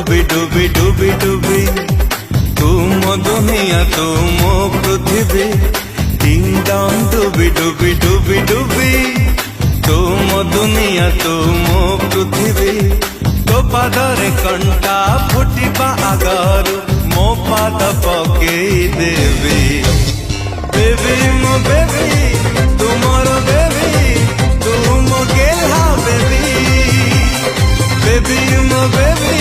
ডুবি ডুবি ডুবি ডুবি তুম দুনিয়া তুম পৃথিবী ডিং ডং ডুবি ডুবি ডুবি ডুবি তুম দুনিয়া তুম পৃথিবী তো পাদরে কণ্টা ফুটিবা আগাରୁ ମୋ ପାଦ ପକେଇ ଦେବି ବେବି ମୋ ବେବି ତୁମର ବେବି ତୁ ମୋ ଗେହ୍ଲା ବେବି ବେବି ମୋ ବେବି